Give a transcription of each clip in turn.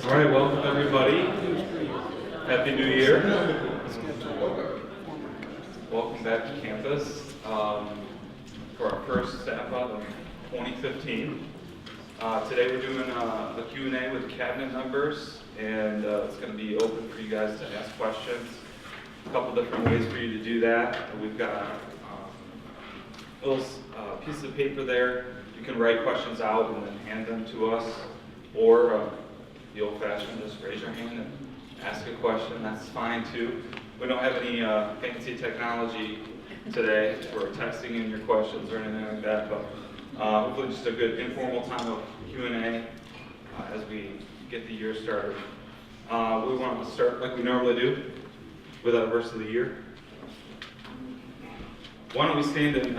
All right, welcome everybody. Happy New Year. Welcome back to campus for our first SAPA of 2015. Today we're doing a Q&A with cabinet members, and it's going to be open for you guys to ask questions. A couple different ways for you to do that. We've got a little piece of paper there. You can write questions out and then hand them to us, or the old-fashioned, just raise your hand and ask a question. That's fine too. We don't have any fancy technology today for texting in your questions or anything like that, but hopefully just a good informal time of Q&A as we get the year started. We want to start like we normally do with our verse of the year. Why don't we stand and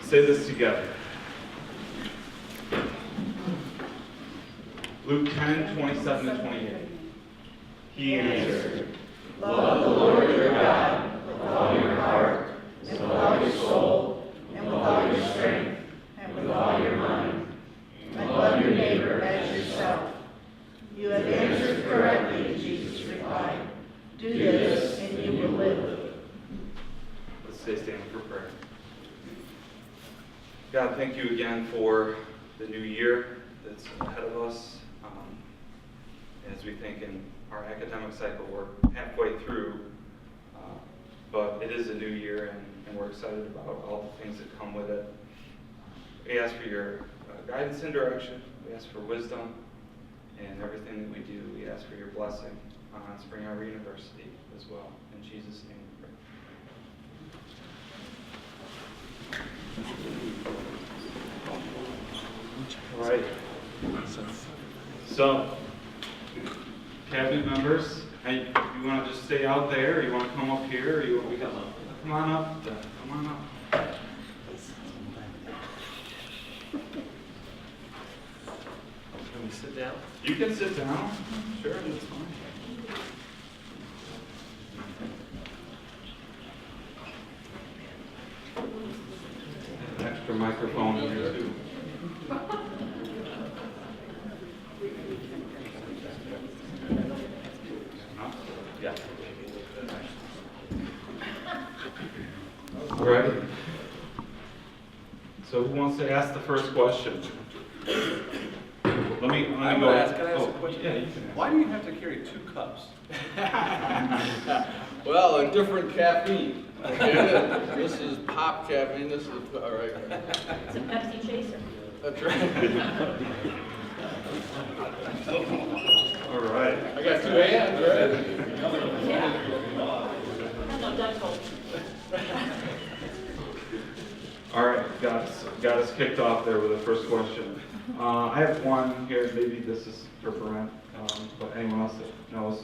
say this together? Luke 10:27-28. He answered, "Love the Lord your God with all your heart, and with all your soul, and with all your strength, and with all your mind. And love your neighbor as yourself." "You have answered correctly," Jesus replied. "Do this, and you will live." Let's stay standing for prayer. God, thank you again for the new year that's ahead of us. As we think in our academic cycle, we're halfway through, but it is a new year, and we're excited about all the things that come with it. We ask for your guidance and direction. We ask for wisdom in everything that we do. We ask for your blessing on Spring Arbor University as well. In Jesus' name we pray. All right. So, cabinet members, you want to just stay out there, or you want to come up here, or you want to come on up? Come on up. Can we sit down? You can sit down. Sure, that's fine. An extra microphone here too. Yeah. All right. So who wants to ask the first question? Let me Can go. I ask a question? Yeah, you can ask. Why do you have to carry 2 cups? Well, a different caffeine. Okay? This is pop caffeine. This is all right. It's a Pepsi chaser. That's right. All right. I got 2 hands, right? Yeah. No, that's all. All right, got us kicked off there with the first question. I have one here, maybe this is for Brent, but anyone else that knows.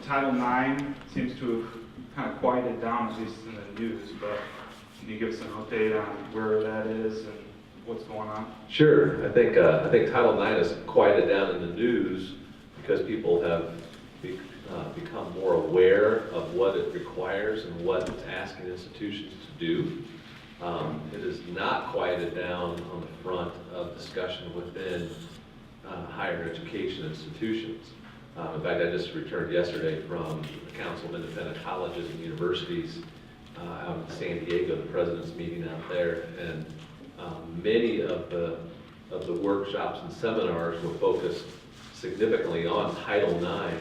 Title IX seems to have kind of quieted down, at least in the news, but can you give us an update on where that is and what's going on? Sure. I think Title IX has quieted down in the news because people have become more aware of what it requires and what it's asking institutions to do. It is not quieted down on the front of discussion within higher education institutions. In fact, I just returned yesterday from the Council of Independent Colleges and Universities out in San Diego, the president's meeting out there, and many of the workshops and seminars were focused significantly on Title IX,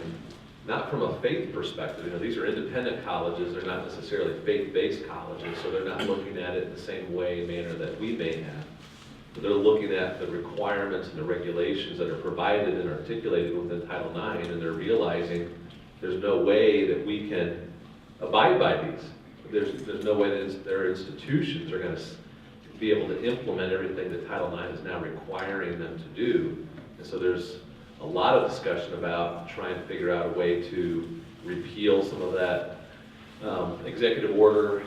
not from a faith perspective. You know, these are independent colleges; they're not necessarily faith-based colleges, so they're not looking at it in the same manner that we may have. But they're looking at the requirements and the regulations that are provided and articulated within Title IX, and they're realizing there's no way that we can abide by these. There's no way that their institutions are going to be able to implement everything that Title IX is now requiring them to do. And so there's a lot of discussion about trying to figure out a way to repeal some of that executive order,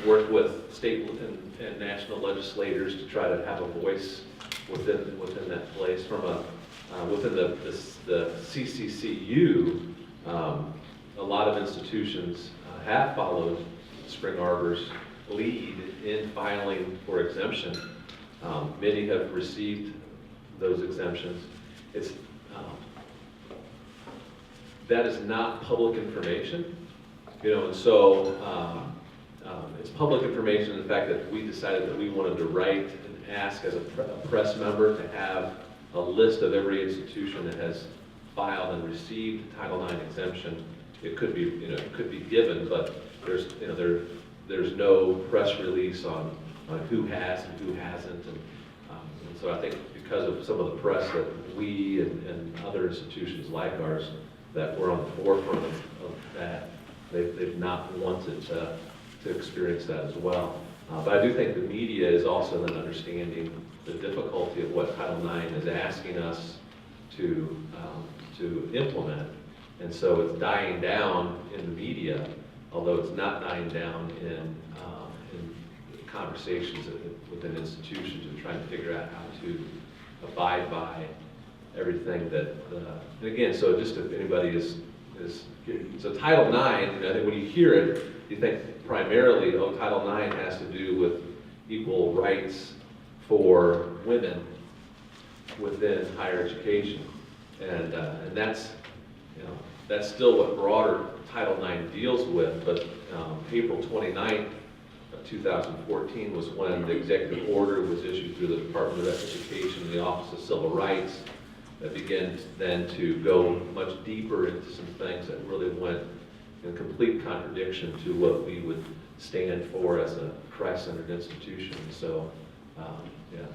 work with state and national legislators to try to have a voice within that place. From within the CCCU, a lot of institutions have followed Spring Arbor's lead in filing for exemption. Many have received those exemptions. It's that is not public information, and so it's public information, the fact that we decided that we wanted to write and ask as a press member to have a list of every institution that has filed and received Title IX exemption. It could be, it could be given, but there's no press release on who has and who hasn't, and so I think because of some of the press that we and other institutions like ours that were on the forefront of that, they've not wanted to experience that as well. But I do think the media is also then understanding the difficulty of what Title IX is asking us to implement. And so it's dying down in the media, although it's not dying down in conversations within institutions and trying to figure out how to abide by everything that, and again, so just if anybody is so Title IX, I think when you hear it, you think primarily, Title IX has to do with equal rights for women within higher education. And that's, that's still what broader Title IX deals with, but April 29th of 2014 was when the executive order was issued through the Department of Education and the Office of Civil Rights that began then to go much deeper into some things that really went in complete contradiction to what we would stand for as a Christ-centered institution. So,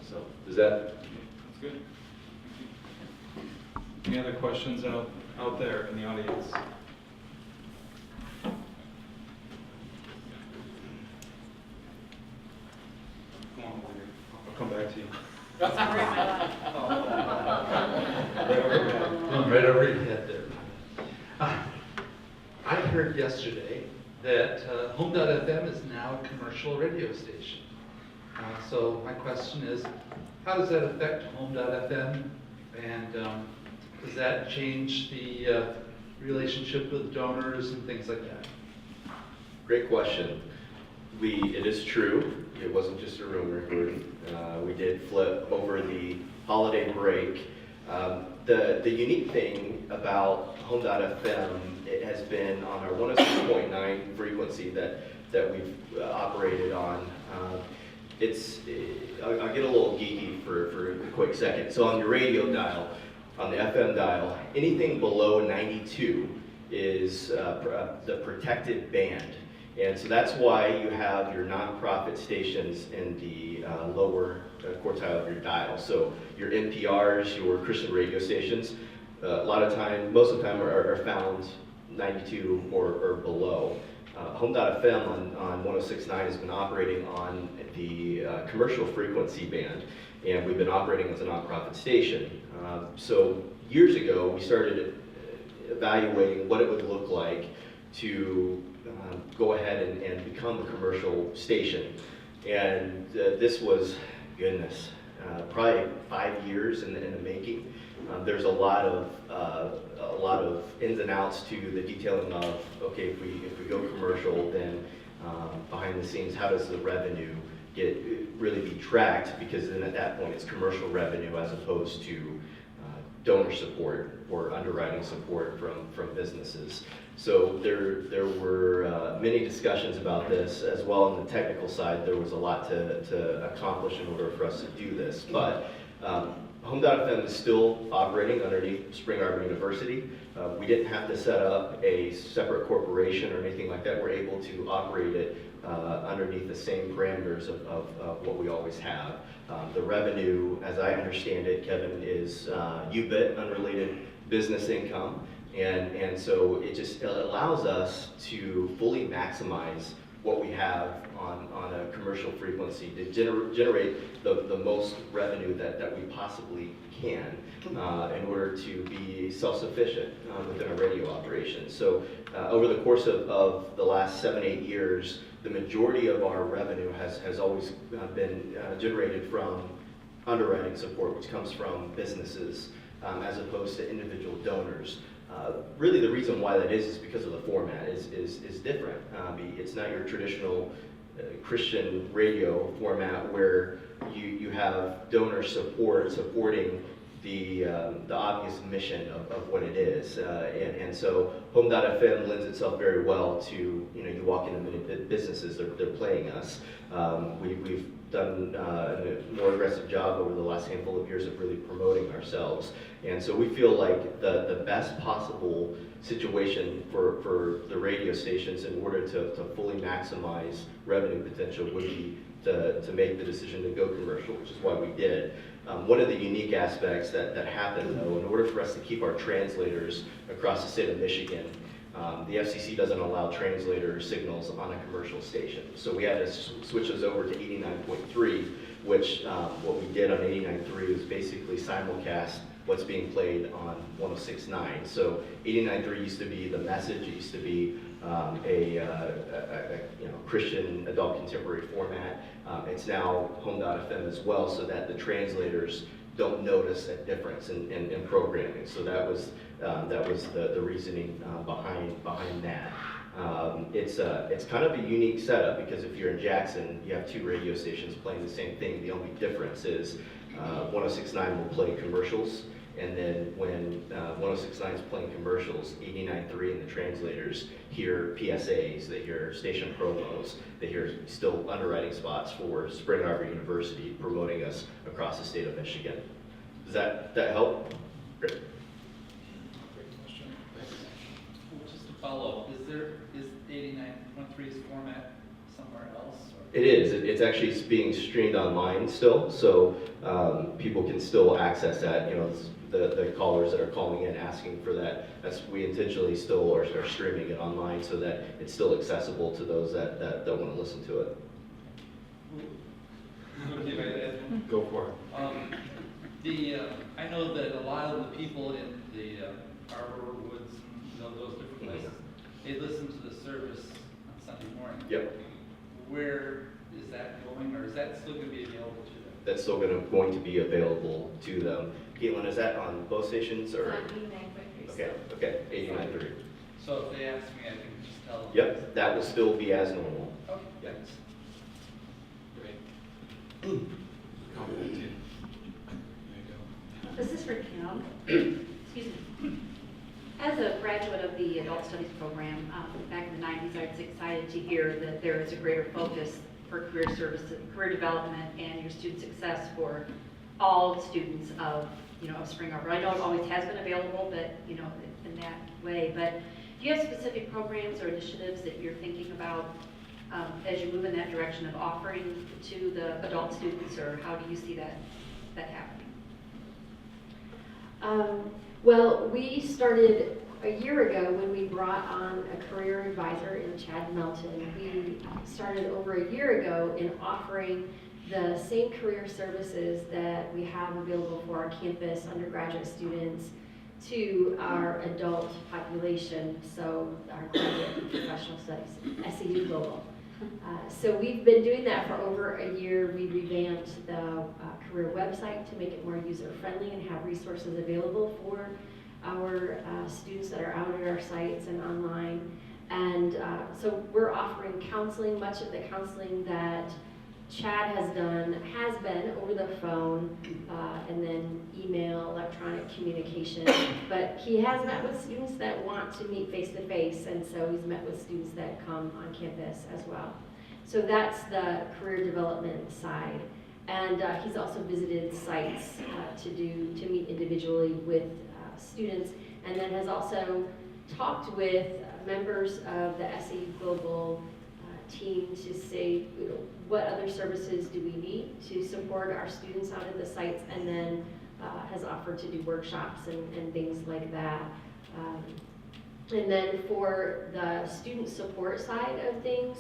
so does that? That's good. Any other questions out there in the audience? Come on, Warrior. I'll come back to you. Story of my life. Right over there. Right over your head there. I heard yesterday that Home.fm is now a commercial radio station. So my question is, how does that affect Home.fm? And does that change the relationship with donors and things like that? Great question. It is true. It wasn't just a rumor. We did flip over the holiday break. The unique thing about Home.fm, it has been on our 106.9 frequency that we've operated on. I'll get a little geeky for a quick second. So on your radio dial, on the FM dial, anything below 92 is the protected band. And so that's why you have your nonprofit stations in the lower quartile of your dial. So your NPRs, your Christian radio stations, a lot of time, most of the time are found 92 or below. Home.fm on 106.9 has been operating on the commercial frequency band, and we've been operating as a nonprofit station. So years ago, we started evaluating what it would look like to go ahead and become a commercial station. And this was, goodness, probably 5 years in the making. There's a lot of ins and outs to the detailing of, okay, if we go commercial, then behind the scenes, how does the revenue really be tracked? Because then at that point, it's commercial revenue as opposed to donor support or underwriting support from businesses. So there were many discussions about this, as well on the technical side. There was a lot to accomplish in order for us to do this. But Home.fm is still operating underneath Spring Arbor University. We didn't have to set up a separate corporation or anything like that. We're able to operate it underneath the same parameters of what we always have. The revenue, as I understand it, Kevin, is UBIT, unrelated business income. And so it just allows us to fully maximize what we have on a commercial frequency to generate the most revenue that we possibly can in order to be self-sufficient within our radio operation. So over the course of the last 7-8 years, the majority of our revenue has always been generated from underwriting support, which comes from businesses as opposed to individual donors. Really the reason why that is because of the format is different. It's not your traditional Christian radio format where you have donor supporting the obvious mission of what it is. And so Home.fm lends itself very well to, you walk into many businesses, they're playing us. We've done a more aggressive job over the last handful of years of really promoting ourselves. And so we feel like the best possible situation for the radio stations in order to fully maximize revenue potential would be to make the decision to go commercial, which is why we did. One of the unique aspects that happened, though, in order for us to keep our translators across the state of Michigan, the FCC doesn't allow translator signals on a commercial station. So we had to switch those over to 89.3, which what we did on 89.3 was basically simulcast what's being played on 106.9. So 89.3 used to be the message, it used to be a Christian adult contemporary format. It's now Home.fm as well, so that the translators don't notice that difference in programming. So that was the reasoning behind that. It's kind of a unique setup because if you're in Jackson, you have two radio stations playing the same thing. The only difference is 106.9 will play commercials, and then when 106.9 is playing commercials, 89.3 and the translators hear PSAs, they hear station promos, they hear still underwriting spots for Spring Arbor University promoting us across the state of Michigan. Does that help? Great. Just to follow, is 89.3's format somewhere else? Or? It is. It's actually being streamed online still, so people can still access that. The callers that are calling in asking for that. We intentionally still are streaming it online so that it's still accessible to those that want to listen to it. Go for it. I know that a lot of the people in the Arbor Woods, those different places, they listen to the service on Sunday morning. Yep. Where is that going, or is that still going to be available to them? That's still going to be available to them. Caitlin, is that on both stations or? On 89.3. Okay, 89.3. So if they ask me, I can just tell them. Yep, that will still be as normal. Okay, Yep. thanks. This is for Kim. Excuse me. As a graduate of the Adult Studies program, back in the 90s, I was excited to hear that there is a greater focus for career service, career development, and your student success for all students of Spring Arbor. I know it always has been available, but in that way. But do you have specific programs or initiatives that you're thinking about as you move in that direction of offering to the adult students, or how do you see that happening? Well, we started a year ago when we brought on a career advisor in Chad Melton. We started over a year ago in offering the same career services that we have available for our campus undergraduate students to our adult population, so our graduate and professional studies, SEU Global. So we've been doing that for over a year. We revamped the career website to make it more user-friendly and have resources available for our students that are out at our sites and online. And so we're offering counseling. Much of the counseling that Chad has done has been over the phone and then email, electronic communication. But he has met with students that want to meet face-to-face, and so he's met with students that come on campus as well. So that's the career development side. And he's also visited sites to meet individually with students, and then has also talked with members of the SEU Global team to say, what other services do we need to support our students out at the sites, and then has offered to do workshops and things like that. And then for the student support side of things,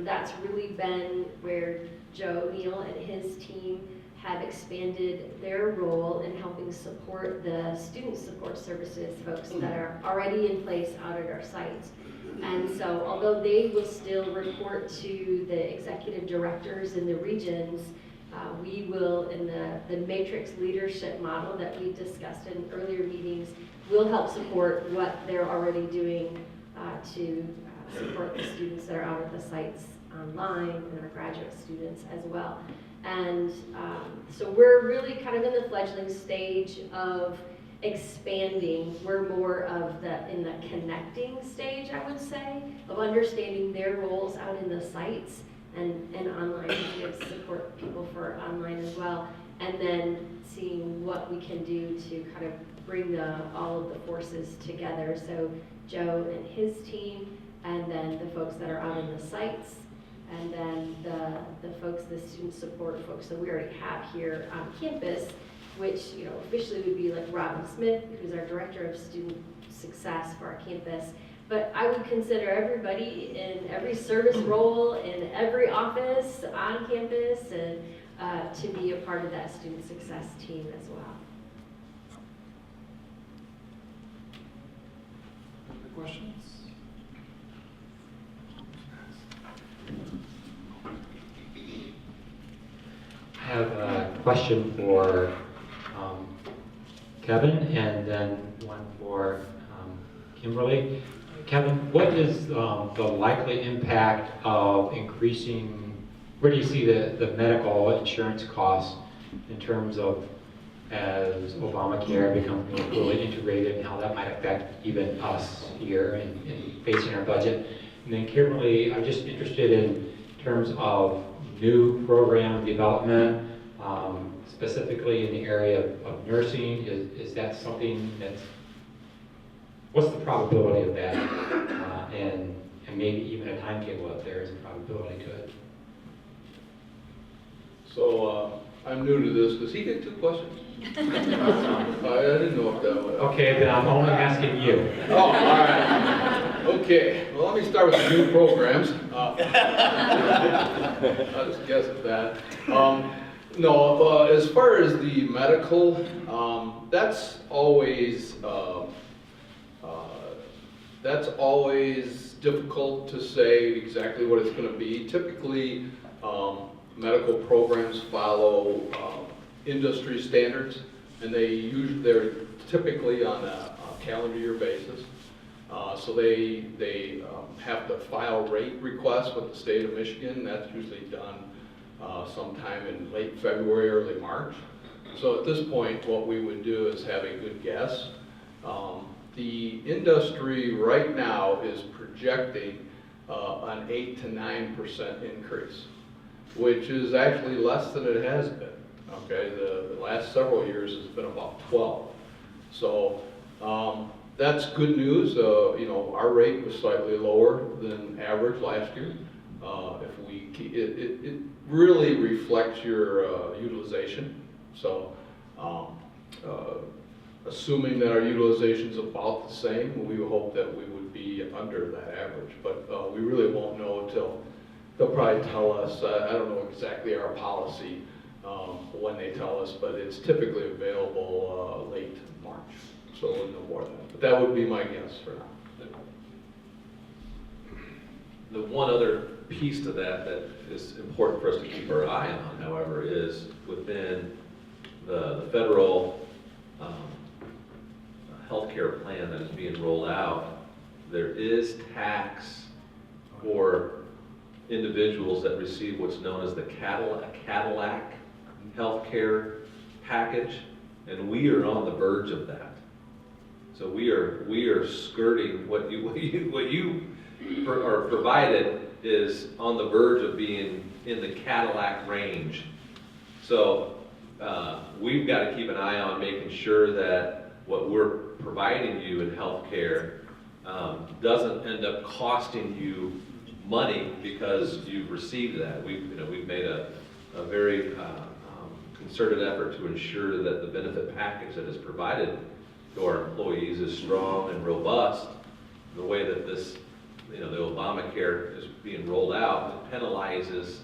that's really been where Joe Neal and his team have expanded their role in helping support the student support services folks that are already in place out at our sites. And so although they will still report to the executive directors in the regions, we will, in the matrix leadership model that we discussed in earlier meetings, will help support what they're already doing to support the students that are out at the sites online and our graduate students as well. And so we're really kind of in the fledgling stage of expanding. We're more of in the connecting stage, I would say, of understanding their roles out in the sites and online. We have support people for online as well. And then seeing what we can do to kind of bring all of the forces together. So Joe and his team, and then the folks that are out in the sites, and then the folks, the student support folks that we already have here on campus, which officially would be like Robin Smith, who's our Director of Student Success for our campus. But I would consider everybody in every service role, in every office on campus, and to be a part of that student success team as well. Other questions? I have a question for Kevin and then one for Kimberly. Kevin, what is the likely impact of increasing, where do you see the medical insurance costs in terms of as Obamacare becomes more fully integrated and how that might affect even us here in facing our budget? And then Kimberly, I'm just interested in terms of new program development, specifically in the area of nursing. Is that something that's, what's the probability of that? And maybe even a timetable if there is a probability to it. So I'm new to this. Does he get 2 questions? I didn't know if that would. Okay, then I'm only asking you. Oh, all right. Okay, well, let me start with the new programs. I'll just guess at that. No, as far as the medical, that's always difficult to say exactly what it's going to be. Typically, medical programs follow industry standards, and they're typically on a calendar year basis. So they have to file rate requests with the state of Michigan. That's usually done sometime in late February, early March. So at this point, what we would do is have a good guess. The industry right now is projecting an 8 to 9% increase, which is actually less than it has been. Okay, the last several years has been about 12. So that's good news. Our rate was slightly lower than average last year. It really reflects your utilization. So assuming that our utilization is about the same, we would hope that we would be under that average. But we really won't know until they'll probably tell us. I don't know exactly our policy when they tell us, but it's typically available late March. So we'll know more than that. But that would be my guess for now. The one other piece to that is important for us to keep our eye on, however, is within the federal healthcare plan that is being rolled out, there is tax for individuals that receive what's known as the Cadillac healthcare package, and we are on the verge of that. So we are skirting what you are provided is on the verge of being in the Cadillac range. So we've got to keep an eye on making sure that what we're providing you in healthcare doesn't end up costing you money because you've received that. We've made a very concerted effort to ensure that the benefit package that is provided to our employees is strong and robust. The way that this, the Obamacare is being rolled out, it penalizes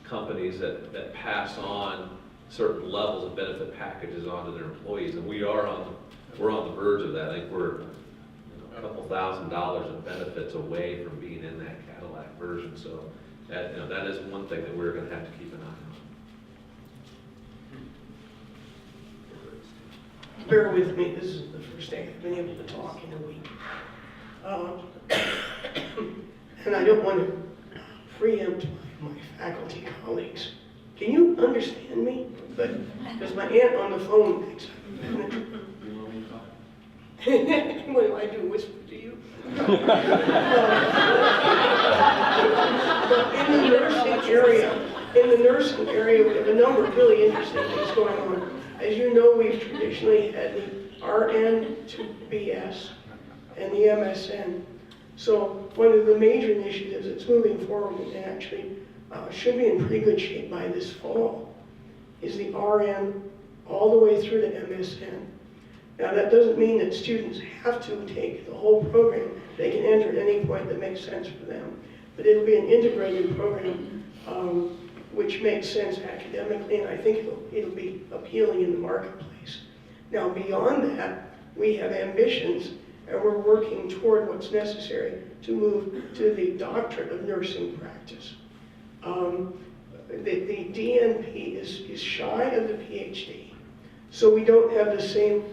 companies that pass on certain levels of benefit packages onto their employees, and we're on the verge of that. I think we're a couple $1,000s of benefits away from being in that Cadillac version. So that is one thing that we're going to have to keep an eye on. Bear with me, this is the first day I've been able to talk in a week. And I don't want to preempt my faculty colleagues Can you understand me? But, because my aunt on the phone thinks I'm what do I do, whisper to you? But in the nursing area, we have a number of really interesting things going on. As you know, we've traditionally had the RN to BS and the MSN. So one of the major initiatives that's moving forward and actually should be in pretty good shape by this fall is the RN all the way through to MSN. Now that doesn't mean that students have to take the whole program. They can enter at any point that makes sense for them. But it'll be an integrated program which makes sense academically, and I think it'll be appealing in the marketplace. Now beyond that, we have ambitions, and we're working toward what's necessary to move to the doctorate of nursing practice. The DNP is shy of the PhD, so we don't have the same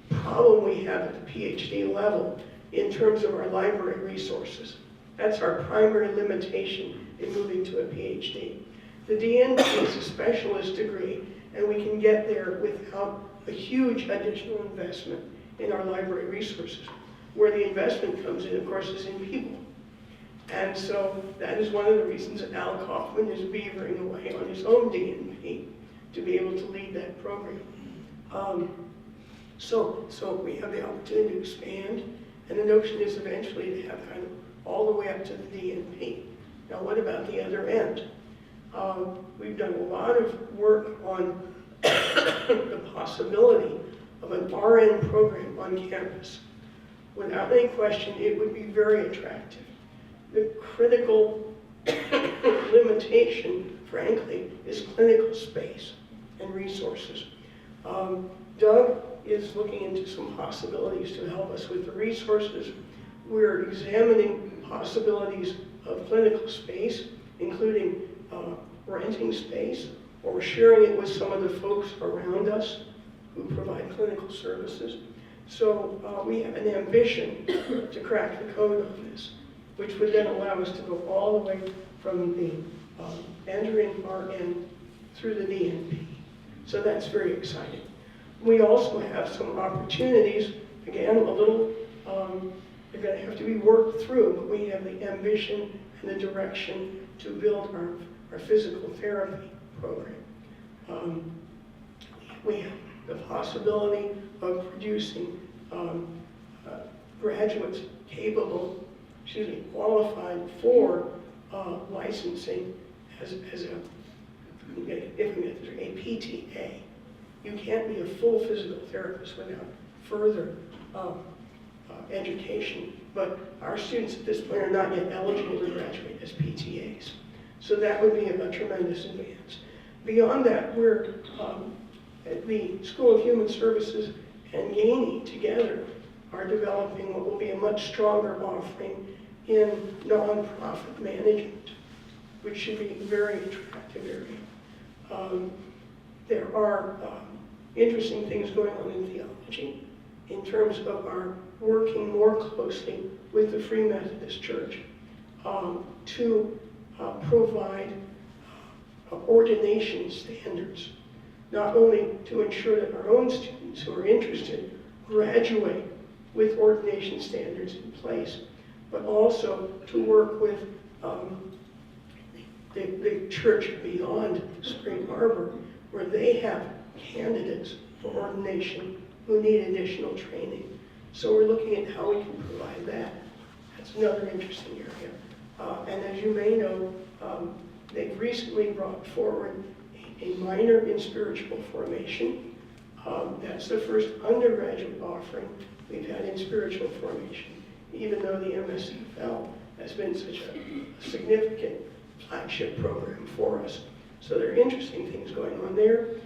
problem we have at the PhD level in terms of our library resources. That's our primary limitation in moving to a PhD. The DNP is a specialist degree, and we can get there without a huge additional investment in our library resources. Where the investment comes in, of course, is in people. And so that is one of the reasons that Al Kaufman is beavering away on his own DNP to be able to lead that program. So we have the opportunity to expand, and the notion is eventually to have kind of all the way up to the DNP. Now what about the other end? We've done a lot of work on the possibility of an RN program on campus. Without any question, it would be very attractive. The critical limitation, frankly, is clinical space and resources. Doug is looking into some possibilities to help us with the resources. We're examining possibilities of clinical space, including renting space or sharing it with some of the folks around us who provide clinical services. So we have an ambition to crack the code on this, which would then allow us to go all the way from the entering RN through the DNP. So that's very exciting. We also have some opportunities, again, a little, they're going to have to be worked through, but we have the ambition and the direction to build our physical therapy program. We have the possibility of producing graduates capable, qualified for licensing as a PTA. You can't be a full physical therapist without further education, but our students at this point are not yet eligible to graduate as PTAs. So that would be a tremendous advance. Beyond that, we're at the School of Human Services and Gainey together are developing what will be a much stronger offering in nonprofit management, which should be a very attractive area. There are interesting things going on in theology in terms of our working more closely with the Free Methodist Church to provide ordination standards, not only to ensure that our own students who are interested graduate with ordination standards in place, but also to work with the church beyond Spring Harbor, where they have candidates for ordination who need additional training. So we're looking at how we can provide that. That's another interesting area. And as you may know, they've recently brought forward a minor in spiritual formation. That's the first undergraduate offering we've had in spiritual formation, even though the MSFL has been such a significant flagship program for us. So there are interesting things going on there.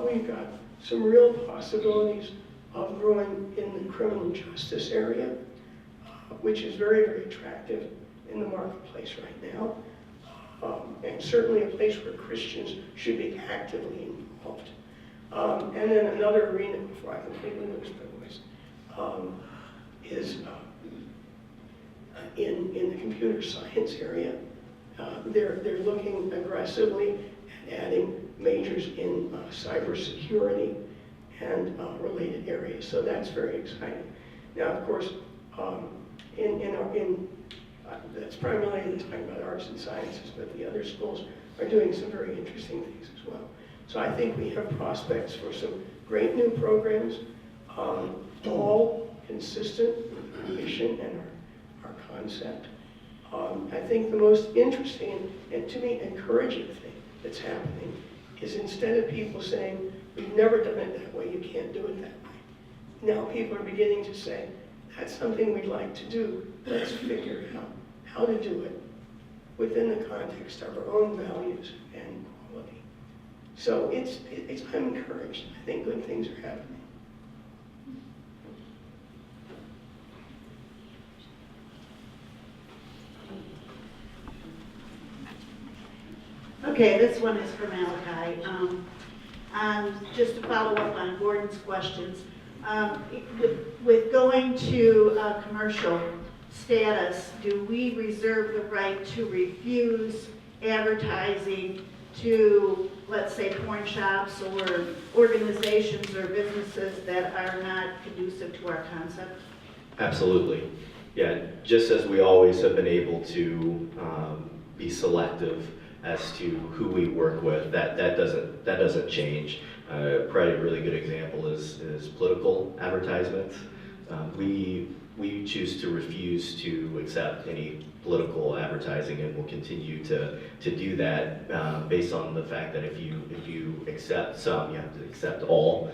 We've got some real possibilities of growing in the criminal justice area, which is very, very attractive in the marketplace right now. And certainly a place where Christians should be actively involved. And then another arena, before I completely lose my voice, is in the computer science area. They're looking aggressively and adding majors in cybersecurity and related areas. So that's very exciting. Now, of course, that's primarily talking about arts and sciences, but the other schools are doing some very interesting things as well. So I think we have prospects for some great new programs, all consistent with our mission and our concept. I think the most interesting and to me encouraging thing that's happening is instead of people saying, we've never done it that way, you can't do it that way. Now people are beginning to say, that's something we'd like to do. Let's figure out how to do it within the context of our own values and quality. So I'm encouraged. I think good things are happening. Okay, this one is for Malachi. Just to follow up on Gordon's questions, with going to commercial status, do we reserve the right to refuse advertising to, let's say, porn shops or organizations or businesses that are not conducive to our concept? Absolutely. Yeah, just as we always have been able to be selective as to who we work with, that doesn't change. Probably a really good example is political advertisements. We choose to refuse to accept any political advertising, and will continue to do that based on the fact that if you accept some, you have to accept all.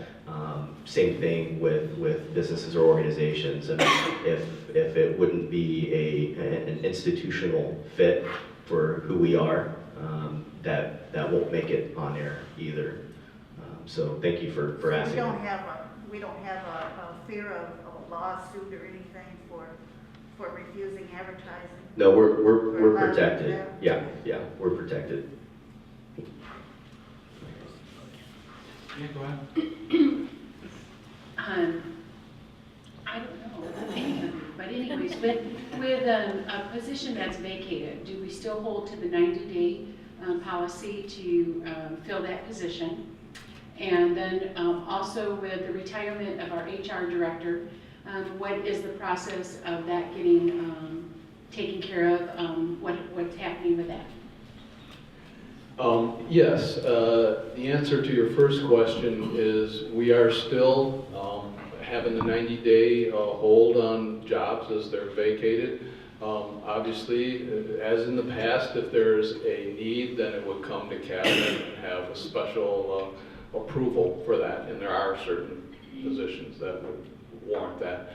Same thing with businesses or organizations, and if it wouldn't be an institutional fit for who we are, that won't make it on air either. So thank you for asking. We don't have a fear of a lawsuit or anything for refusing advertising? No, we're protected. Yeah, we're protected. Yeah, go ahead. I don't know, but anyways, with a position that's vacated, do we still hold to the 90-day policy to fill that position? And then also with the retirement of our HR director, what is the process of that getting taken care of? What's happening with that? Yes, the answer to your first question is we are still having the 90-day hold on jobs as they're vacated. Obviously, as in the past, if there's a need, then it would come to cabinet and have a special approval for that, and there are certain positions that would warrant that.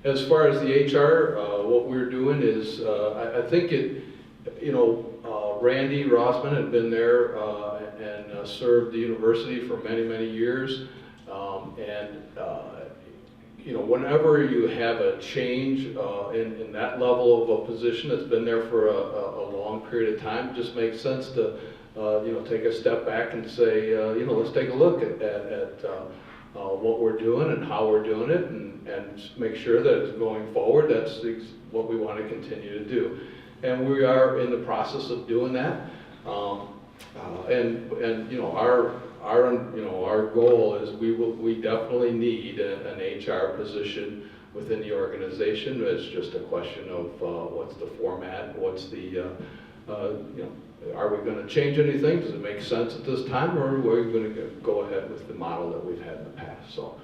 As far as the HR, what we're doing is, I think Randy Rossman had been there and served the university for many, many years. Whenever you have a change in that level of a position that's been there for a long period of time, it just makes sense to take a step back and say, let's take a look at what we're doing and how we're doing it, and make sure that it's going forward. That's what we want to continue to do. And we are in the process of doing that. Our goal is we definitely need an HR position within the organization. It's just a question of what's the format, what's the are we going to change anything? Does it make sense at this time, or are we going to go ahead with the model that we've had in the past? So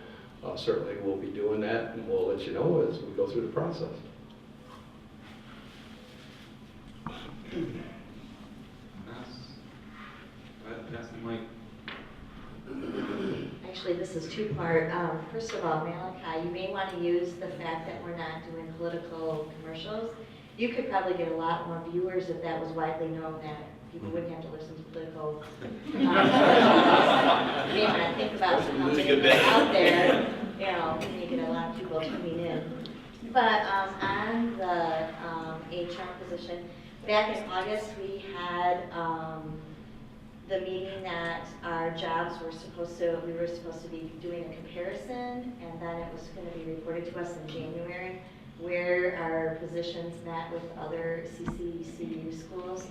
certainly we'll be doing that, and we'll let you know as we go through the process. Pass the mic. Actually, this is two-part. First of all, Malachi, you may want to use the fact that we're not doing political commercials. You could probably get a lot more viewers if that was widely known, that people wouldn't have to listen to political. You may want to think about something out there, you get a lot of people tuning in. But on the HR position, back in August, we had the meeting that our jobs we were supposed to be doing a comparison, and then it was going to be reported to us in January, where our positions met with other CCCU schools.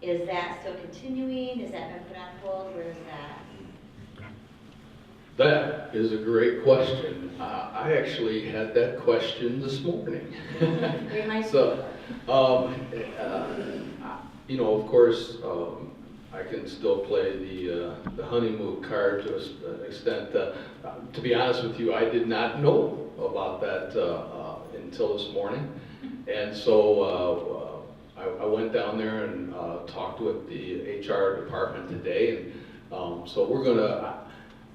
Is that still continuing? Has that been put on hold? Where is that? That is a great question. I actually had that question this morning. Remind me. So, you know, of course, I can still play the honeymoon card to an extent. To be honest with you, I did not know about that until this morning. And so I went down there and talked with the HR department today. And so we're gonna,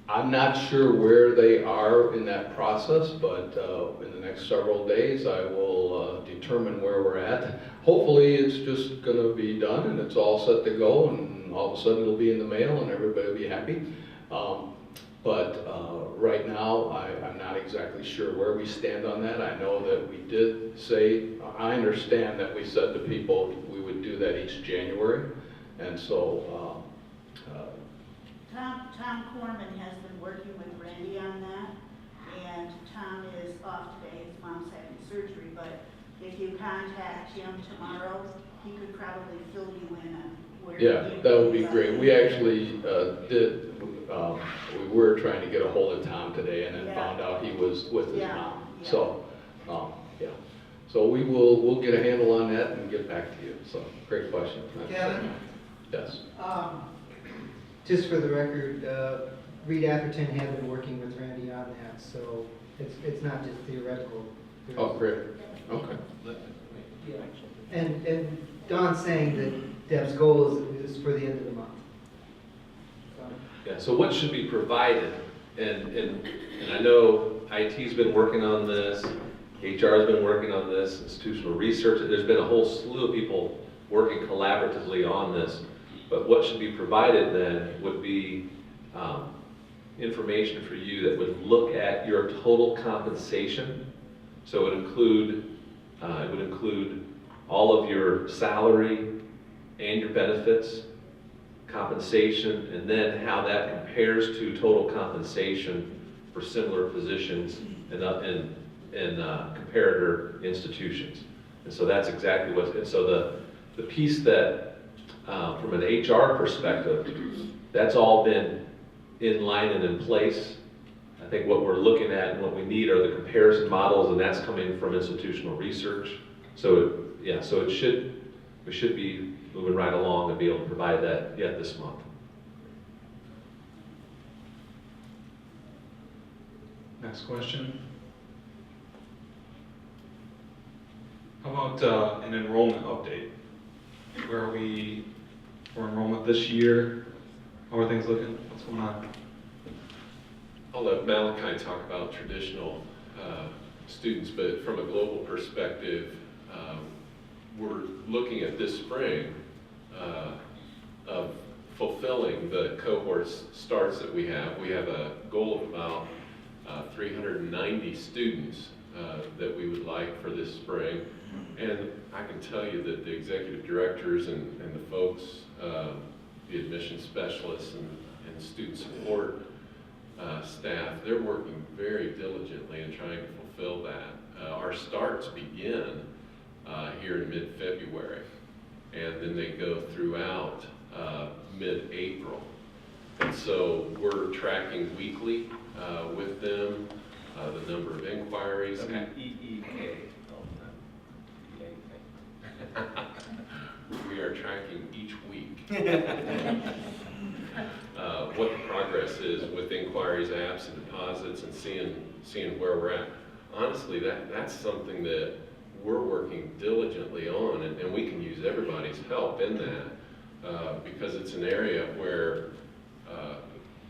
I'm not sure where they are in that process, but in the next several days, I will determine where we're at. Hopefully, it's just gonna be done and it's all set to go, and all of a sudden it'll be in the mail and everybody will be happy. But right now, I'm not exactly sure where we stand on that. I know that we did say, I understand that we said to people we would do that each January, and so Tom Corman has been working with Randy on that, and Tom is off today. His mom's having surgery, but if you contact him tomorrow, he could probably fill you in on where. yeah, that would be great. We actually we were trying to get a hold of Tom today and then Yeah. found out he was with his Yeah, mom. yeah. So, yeah. So we'll get a handle on that and get back to you. So, great question. Kevin? Yes. Just for the record, Reed Atherton had been working with Randy on that, so it's not just theoretical. Oh, great. Okay. Yeah. And Don's saying that Deb's goal is for the end of the month. So, Yeah, so what should be provided, and I know IT's been working on this, HR's been working on this, institutional research, there's been a whole slew of people working collaboratively on this, but what should be provided then would be information for you that would look at your total compensation. So it would include all of your salary and your benefits, compensation, and then how that compares to total compensation for similar positions in comparator institutions. And so that's exactly what, and so the piece that, from an HR perspective, that's all been in line and in place. I think what we're looking at and what we need are the comparison models, and that's coming from institutional research. So, yeah, so we should be moving right along and be able to provide that yet this month. Next question. How about an enrollment update? Where are we for enrollment this year? How are things looking? What's going on? I'll let Malachi talk about traditional students, but from a global perspective, we're looking at this spring of fulfilling the cohort starts that we have. We have a goal of about 390 students that we would like for this spring. And I can tell you that the executive directors and the folks, the admission specialists and student support staff, they're working very diligently in trying to fulfill that. Our starts begin here in mid-February, and then they go throughout mid-April. And so we're tracking weekly with them, the number of inquiries. We are tracking each week what the progress is with inquiries, apps, and deposits, and seeing where we're at. Honestly, that's something that we're working diligently on, and we can use everybody's help in that because it's an area where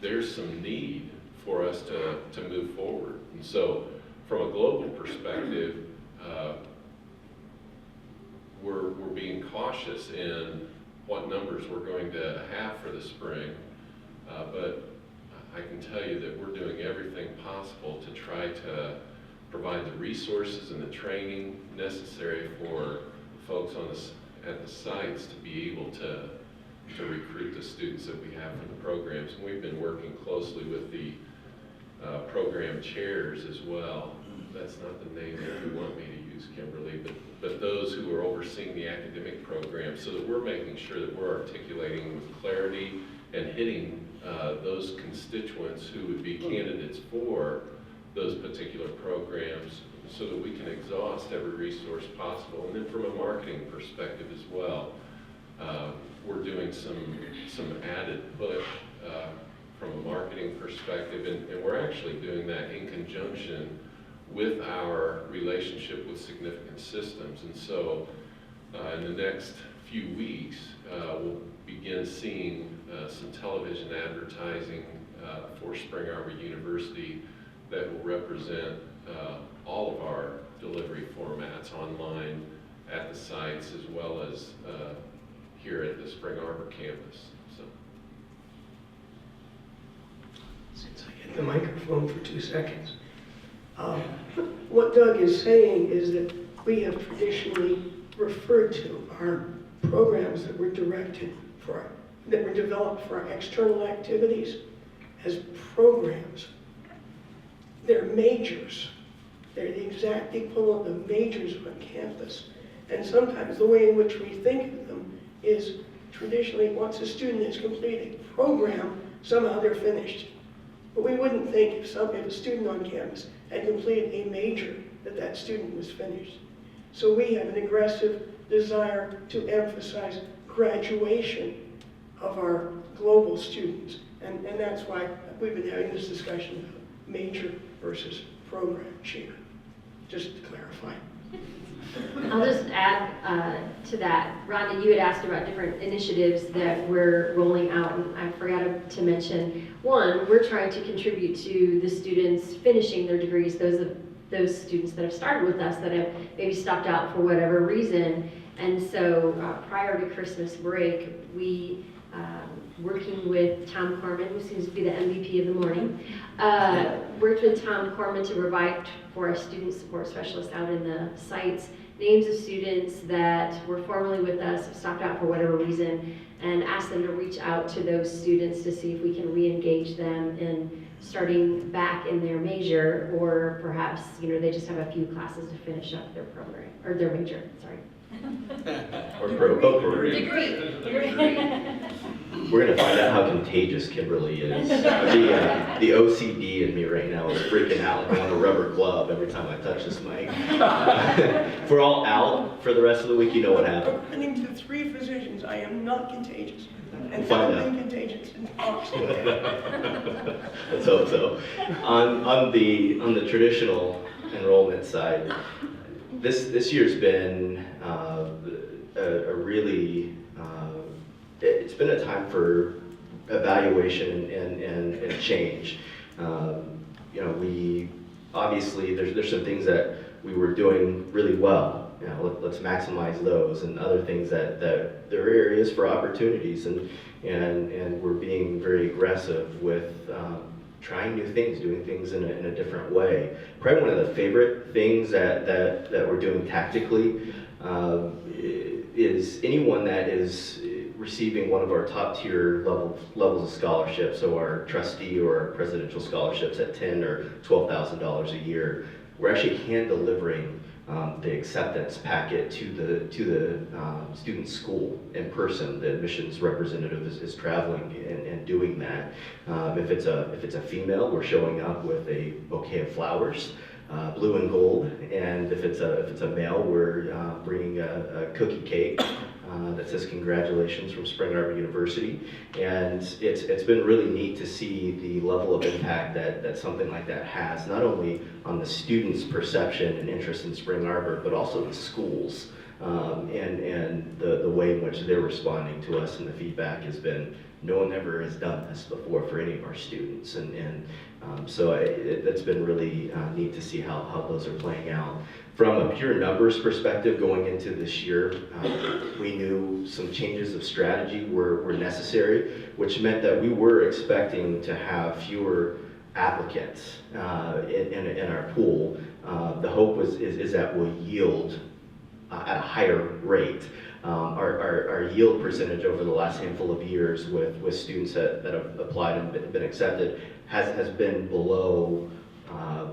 there's some need for us to move forward. And so from a global perspective, we're being cautious in what numbers we're going to have for the spring, but I can tell you that we're doing everything possible to try to provide the resources and the training necessary for folks at the sites to be able to recruit the students that we have for the programs. And we've been working closely with the program chairs as well. That's not the name that you want me to use. dues, Kimberly, but those who are overseeing the academic program, so that we're making sure that we're articulating with clarity and hitting those constituents who would be candidates for those particular programs, so that we can exhaust every resource possible. And then from a marketing perspective as well, we're doing some added push from a marketing perspective, and we're actually doing that in conjunction with our relationship with Significant Systems. And so in the next few weeks, we'll begin seeing some television advertising for Spring Arbor University that will represent all of our delivery formats online at the sites, as well as here at the Spring Arbor campus. So. Since I get the microphone for 2 seconds. What Doug is saying is that we have traditionally referred to our programs that were directed for, that were developed for our external activities as programs. They're majors. They're the exact equivalent of majors on campus. And sometimes the way in which we think of them is traditionally once a student has completed a program, somehow they're finished. But we wouldn't think if a student on campus had completed a major that that student was finished. So we have an aggressive desire to emphasize graduation of our global students. And that's why we've been having this discussion about major versus program chair, just to clarify. I'll just add to that. Rhonda, you had asked about different initiatives that we're rolling out, and I forgot to mention one. We're trying to contribute to the students finishing their degrees, those students that have started with us that have maybe stopped out for whatever reason. And so prior to Christmas break, we, working with Tom Corman, who seems to be the MVP of the morning, worked with Tom Corman to provide for our student support specialists out in the sites names of students that were formerly with us, have stopped out for whatever reason, and asked them to reach out to those students to see if we can re-engage them in starting back in their major, or perhaps, they just have a few classes to finish up their program, or their major, sorry. Or degree. We're going to find out how contagious Kimberly is. The OCD in me right now is freaking out like I want a rubber glove every time I touch this mic. If we're all out for the rest of the week, you know what happened. According to 3 physicians, I am not contagious. And Find haven't out. been contagious in Oxford. Let's hope so. On the traditional enrollment side, this year's been a really it's been a time for evaluation and change. We obviously there's some things that we were doing really well. Let's maximize those, and other things that there are areas for opportunities, and we're being very aggressive with trying new things, doing things in a different way. Probably one of the favorite things that we're doing tactically is anyone that is receiving one of our top tier levels of scholarships, so our trustee or our presidential scholarships at $10,000 or $12,000 a year. We're actually hand delivering the acceptance packet to the student school in person. The admissions representative is traveling and doing that. If it's a female, we're showing up with a bouquet of flowers, blue and gold, and if it's a male, we're bringing a cookie cake that says congratulations from Spring Arbor University. And it's been really neat to see the level of impact that something like that has, not only on the students' perception and interest in Spring Arbor, but also the schools, and the way in which they're responding to us. And the feedback has been, no one ever has done this before for any of our students. So it's been really neat to see how those are playing out. From a pure numbers perspective going into this year, we knew some changes of strategy were necessary, which meant that we were expecting to have fewer applicants in our pool. The hope is that we'll yield at a higher rate. Our yield percentage over the last handful of years with students that have applied and been accepted has been below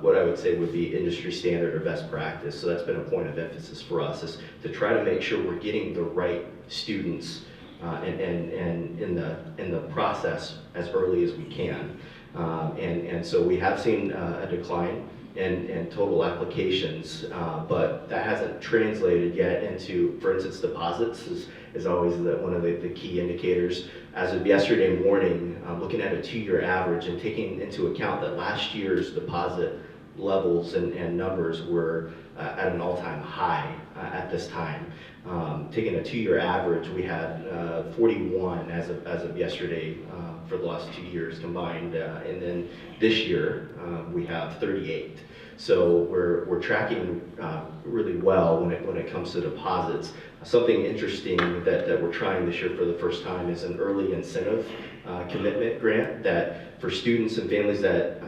what I would say would be industry standard or best practice. So that's been a point of emphasis for us, is to try to make sure we're getting the right students and in the process as early as we can. And so we have seen a decline in total applications, but that hasn't translated yet into, for instance, deposits is always one of the key indicators. As of yesterday morning, looking at a 2-year average and taking into account that last year's deposit levels and numbers were at an all-time high at this time. Taking a 2-year average, we had 41 as of yesterday for the last 2 years combined, and then this year we have 38. So we're tracking really well when it comes to deposits. Something interesting that we're trying this year for the first time is an early incentive commitment grant that for students and families that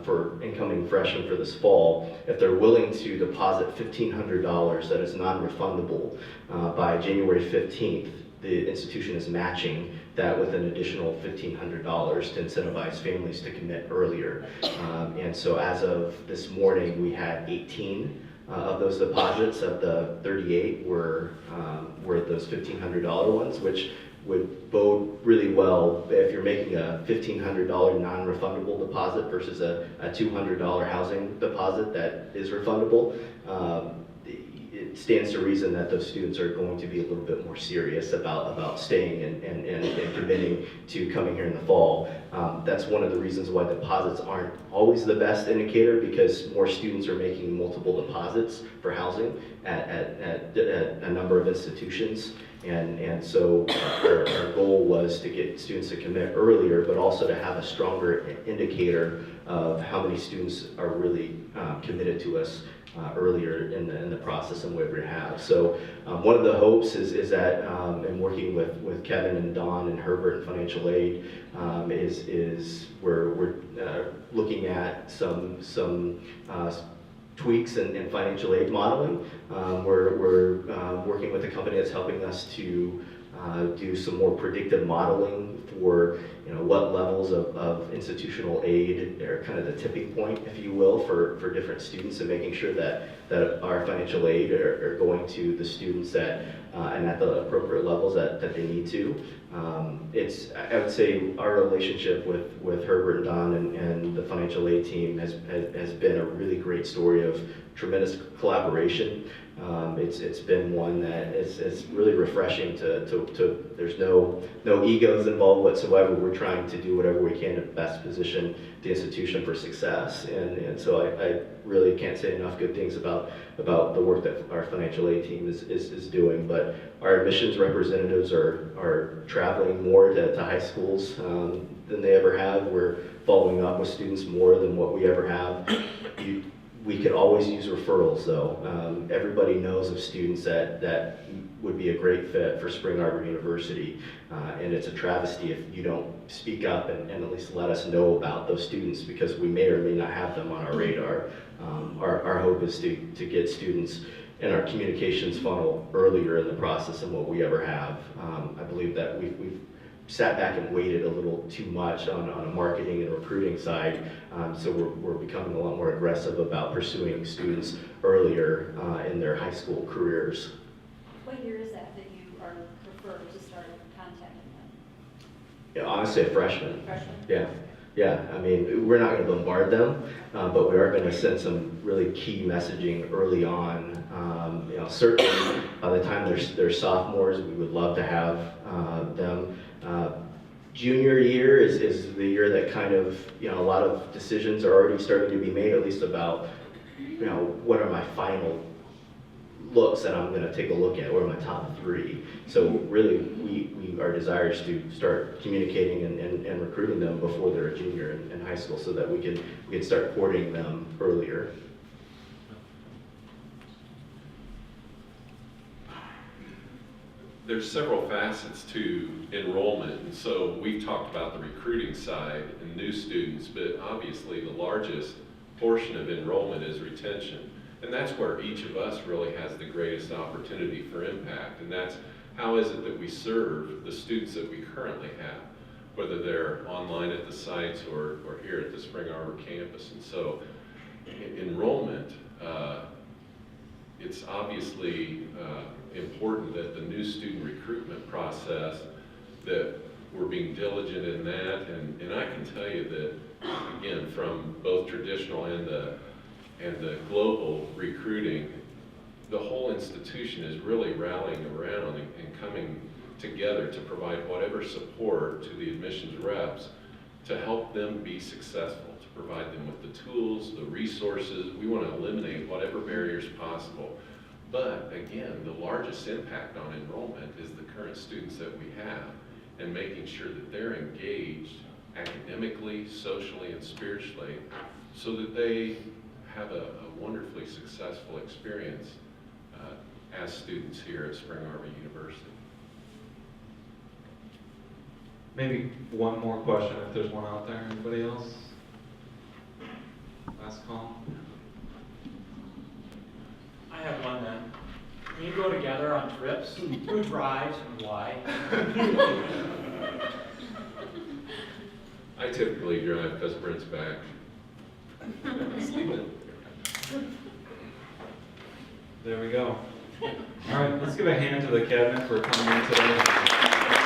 for incoming freshmen for this fall, if they're willing to deposit $1,500 that is non-refundable by January 15th, the institution is matching that with an additional $1,500 to incentivize families to commit earlier. And so as of this morning, we had 18 of those deposits. Of the 38 were those $1,500 ones, which would bode really well if you're making a $1,500 non-refundable deposit versus a $200 housing deposit that is refundable. It stands to reason that those students are going to be a little bit more serious about staying and committing to coming here in the fall. That's one of the reasons why deposits aren't always the best indicator, because more students are making multiple deposits for housing at a number of institutions. And so our goal was to get students to commit earlier, but also to have a stronger indicator of how many students are really committed to us earlier in the process and what we have. So one of the hopes is that in working with Kevin and Don and Herbert and Financial Aid is we're looking at some tweaks in financial aid modeling. We're working with a company that's helping us to do some more predictive modeling for what levels of institutional aid are kind of the tipping point, if you will, for different students, and making sure that our financial aid are going to the students that and at the appropriate levels that they need to. I would say our relationship with Herbert and Don and the financial aid team has been a really great story of tremendous collaboration. It's been one that is really refreshing to there's no egos involved whatsoever. We're trying to do whatever we can to best position the institution for success, and so I really can't say enough good things about the work that our financial aid team is doing. But our admissions representatives are traveling more to high schools than they ever have. We're following up with students more than what we ever have. We could always use referrals, though. Everybody knows of students that would be a great fit for Spring Arbor University, and it's a travesty if you don't speak up and at least let us know about those students, because we may or may not have them on our radar. Our hope is to get students in our communications funnel earlier in the process than what we ever have. I believe that we've sat back and waited a little too much on a marketing and recruiting side, so we're becoming a lot more aggressive about pursuing students earlier in their high school careers. What year is that you are preferred to start contacting them? Yeah, honestly, a freshman. Freshman? Yeah. I mean, we're not going to bombard them, but we are going to send some really key messaging early on. Certainly by the time they're sophomores, we would love to have them. Junior year is the year that kind of, a lot of decisions are already starting to be made, at least about, what are my final looks that I'm going to take a look at, what are my top 3. So really, our desire is to start communicating and recruiting them before they're a junior in high school, so that we can start courting them earlier. There's several facets to enrollment, and so we've talked about the recruiting side and new students, but obviously the largest portion of enrollment is retention, and that's where each of us really has the greatest opportunity for impact, and that's how is it that we serve the students that we currently have, whether they're online at the sites or here at the Spring Arbor campus. And so enrollment, it's obviously important that the new student recruitment process, that we're being diligent in that, and I can tell you that, again, from both traditional and the global recruiting, the whole institution is really rallying around and coming together to provide whatever support to the admissions reps to help them be successful, to provide them with the tools, the resources. We want to eliminate whatever barriers possible. But again, the largest impact on enrollment is the current students that we have, and making sure that they're engaged academically, socially, and spiritually, so that they have a wonderfully successful experience as students here at Spring Arbor University. Maybe one more question if there's one out there. Anybody else? Last call. I have one then. When you go together on trips, who drives and why? I typically drive because Brent's back. There we go. All right, let's give a hand to the cabinet for coming in today.